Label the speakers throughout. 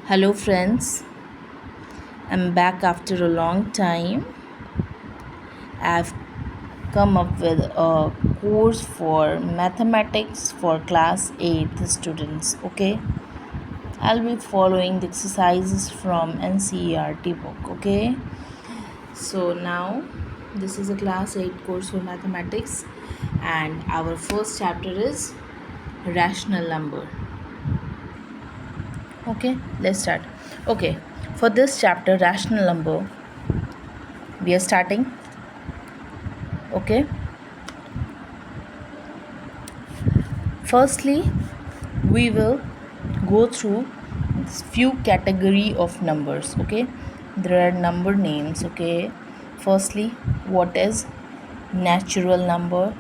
Speaker 1: Hello, friends. I'm back after a long time. I've come up with a course for mathematics for class 8 students. Okay, I'll be following the exercises from NCERT book. Okay, so now this is a class 8 course for mathematics, and our first chapter is rational number. Okay, let's start. Okay, for this chapter, rational number, we are starting. Okay, firstly we will go through few category of numbers. Okay, there are number names. Okay, firstly, what is natural number?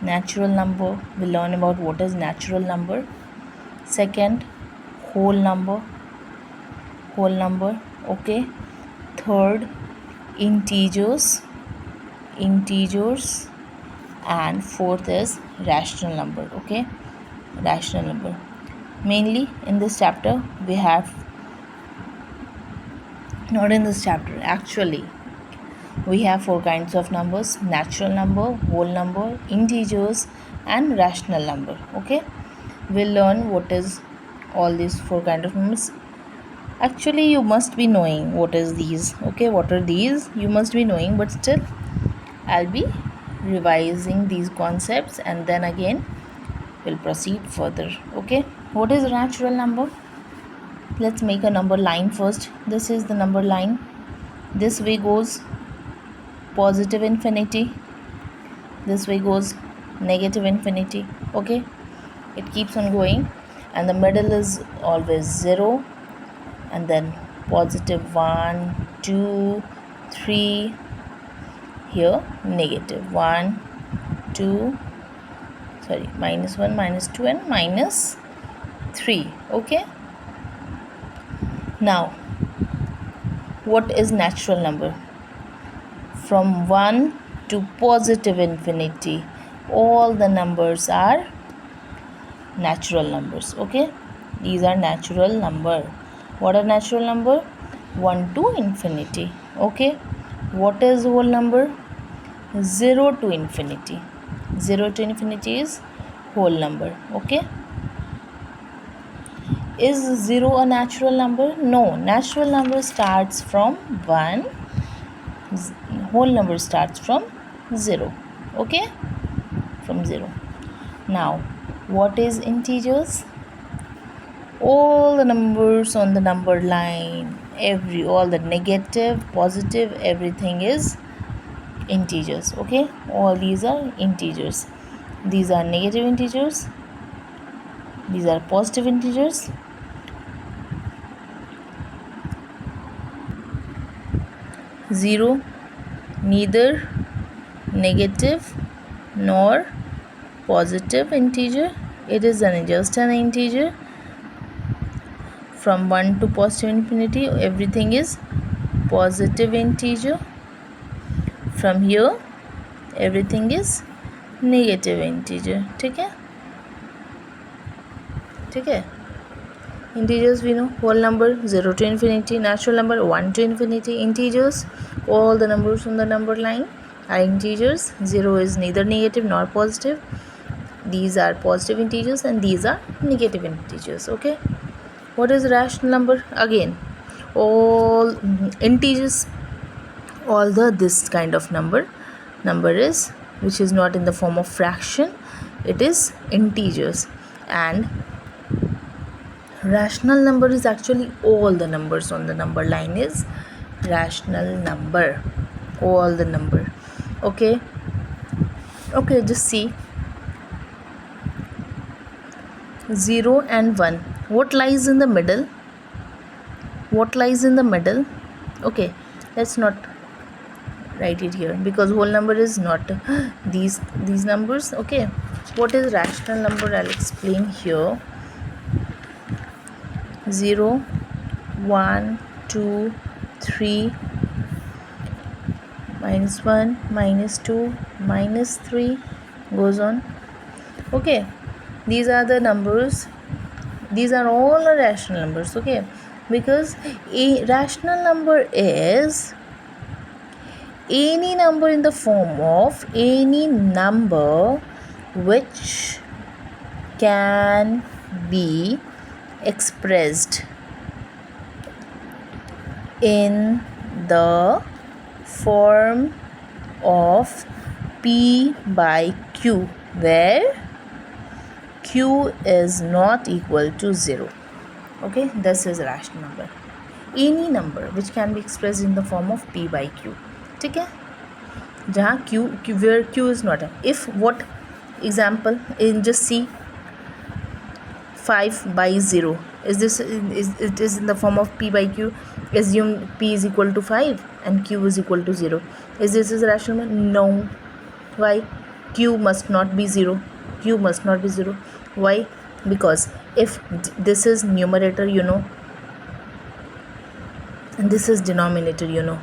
Speaker 1: We'll learn about what is natural number. Second, whole number. Okay, third, integers, and fourth is rational number. Okay, rational number. Mainly in this chapter we have, not in this chapter actually, we have four kinds of numbers: natural number, whole number, integers, and rational number. Okay, we'll learn what is all these four kind of numbers. Actually, you must be knowing what is these. Okay, what are these, you must be knowing, but still I'll be revising these concepts and then again we'll proceed further. Okay, what is natural number? Let's make a number line first. This is the number line. This way goes positive infinity, this way goes negative infinity. Okay, it keeps on going, and the middle is always 0, and then positive 1, 2, 3. Here negative 1, 2, sorry, minus 1, minus 2, and minus 3. Okay, now what is natural number? From 1 to positive infinity, all the numbers are natural numbers. Okay, these are natural number. What are natural number? 1 to infinity. Okay, what is whole number? 0 to infinity. 0 to infinity is whole number. Okay, is 0 a natural number? No, natural number starts from 1, whole number starts from 0. Okay, from 0. Now what is integers? All the numbers on the number line, all the negative, positive, everything is integers. Okay, all these are integers. These are negative integers, these are positive integers. Zero, neither negative nor positive integer, it is just an integer. From 1 to positive infinity, everything is positive integer. From here everything is negative integer. ठीक है. Integers we know, whole number 0 to infinity, natural number 1 to infinity. Integers, all the numbers on the number line are integers. 0 is neither negative nor positive. These are positive integers and these are negative integers. Okay, what is rational number? Again, all integers, all this kind of number is which is not in the form of fraction, it is integers. And rational number is actually all the numbers on the number line is rational number, all the number. Okay, just see 0 and 1, what lies in the middle? Okay, let's not write it here because whole number is not these numbers. Okay, what is rational number? I'll explain here. 0, 1, 2, 3, minus 1, minus 2, minus 3, goes on. Okay, these are the numbers These are all rational numbers, okay? Because a rational number is any number in the form of any number which can be expressed in the form of P by Q, where Q is not equal to 0. Okay, this is a rational number. Any number which can be expressed in the form of P by Q. ठीक है, जहाँ where Q is not. If what example in just see 5 by 0, is it is in the form of P by Q? Assume P is equal to 5 and Q is equal to 0. Is this a rational number? No. Why? Q must not be 0. Q must not be 0. Why? Because if this is numerator, you know, and this is denominator, you know,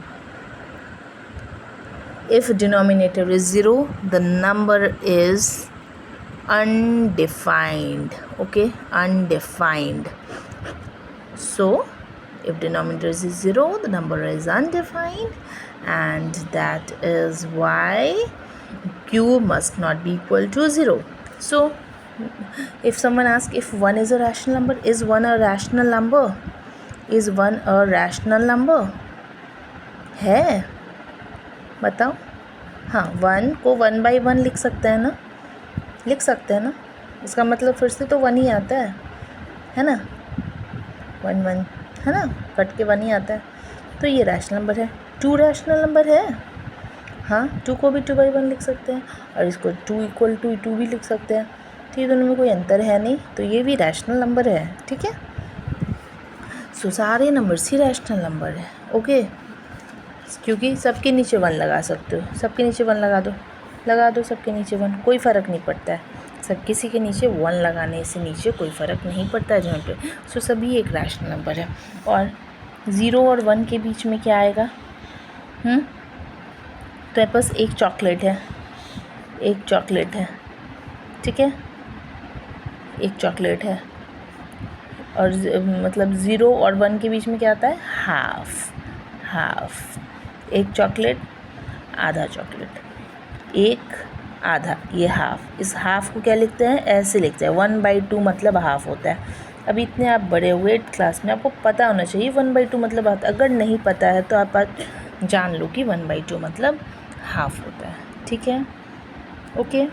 Speaker 1: if denominator is 0, the number is undefined. Okay, undefined. So if denominator is 0, the number is undefined, and that is why Q must not be equal to 0. So if someone asks if 1 is a rational number, is 1 a rational number? Is 1 a rational number? है, बताओ. हाँ, 1 को 1 by 1 लिख सकते हैं ना, लिख सकते हैं ना. इसका मतलब फिर से तो 1 ही आता है ना, 1 1 है ना, कट के 1 ही आता है. तो ये रैशनल नंबर है. 2 रैशनल नंबर है. हाँ, 2 को भी 2 by 1 लिख सकते हैं, और इसको 2 इक्वल टू 2 भी लिख सकते हैं. तो ये दोनों में कोई अंतर है नहीं, तो ये भी रैशनल नंबर है. ठीक है, सो सारे नंबर्स ही रैशनल नंबर है. ओके, क्योंकि सबके नीचे 1 लगा सकते हो. सबके नीचे 1 लगा दो सबके नीचे 1, कोई फ़र्क नहीं पड़ता है. सब किसी के नीचे 1 लगाने से नीचे कोई फ़र्क नहीं पड़ता है जहाँ पे. सो सभी एक रैशनल नंबर है. और 0 और 1 के बीच में क्या आएगा? तो मेरे पास एक चॉकलेट है, ठीक है, एक चॉकलेट है. और मतलब 0 और 1 के बीच में क्या आता है? हाफ. एक चॉकलेट, आधा चॉकलेट, एक आधा, ये हाफ. इस हाफ को क्या लिखते हैं? ऐसे लिखते हैं. 1/2 मतलब हाफ होता है. अभी इतने आप बड़े हुए 8th क्लास में, आपको पता होना चाहिए 1/2 मतलब हाफ. अगर नहीं पता है तो आप जान लो कि 1/2 मतलब हाफ होता है. ठीक है, ओके.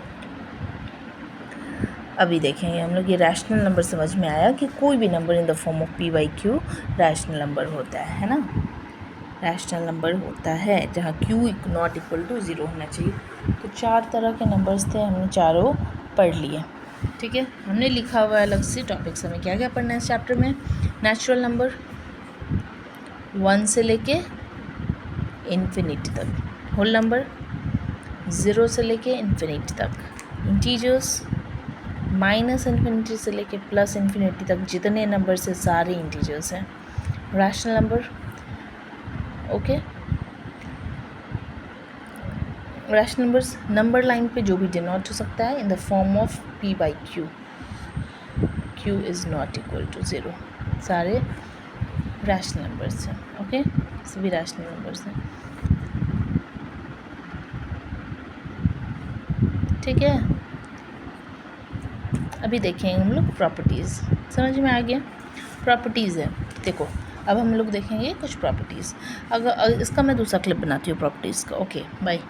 Speaker 1: अभी देखेंगे हम लोग, ये रैशनल नंबर समझ में आया कि कोई भी number in the form of P by Q rational number होता है ना. रैशनल नंबर होता है जहाँ Q नॉट इक्वल टू 0 होना चाहिए. तो 4 तरह के नंबर्स थे, हमने चारों पढ़ लिए. ठीक है, हमने लिखा हुआ है अलग से टॉपिक्स. हमें क्या क्या पढ़ना है इस चैप्टर में? नेचुरल नंबर 1 से लेके इन्फिनिटी तक, होल नंबर 0 से लेके इन्फिनिटी तक, इंटीजर्स माइनस इन्फिनिटी से लेके प्लस इन्फिनिटी तक जितने नंबर से सारे इंटीजर्स हैं. Rational number, okay. Rational numbers number line पे जो भी डिनोट हो सकता है in the form of P by Q. Q is not equal to 0. सारे रैशनल नंबर्स हैं. ओके, सभी रैशनल नंबर्स हैं. ठीक है, अभी देखेंगे हम लोग प्रॉपर्टीज़. समझ में आ गया? प्रॉपर्टीज़ है. देखो, अब हम लोग देखेंगे कुछ प्रॉपर्टीज़. अगर इसका मैं दूसरा क्लिप बनाती हूँ प्रॉपर्टीज़ का. Okay, bye.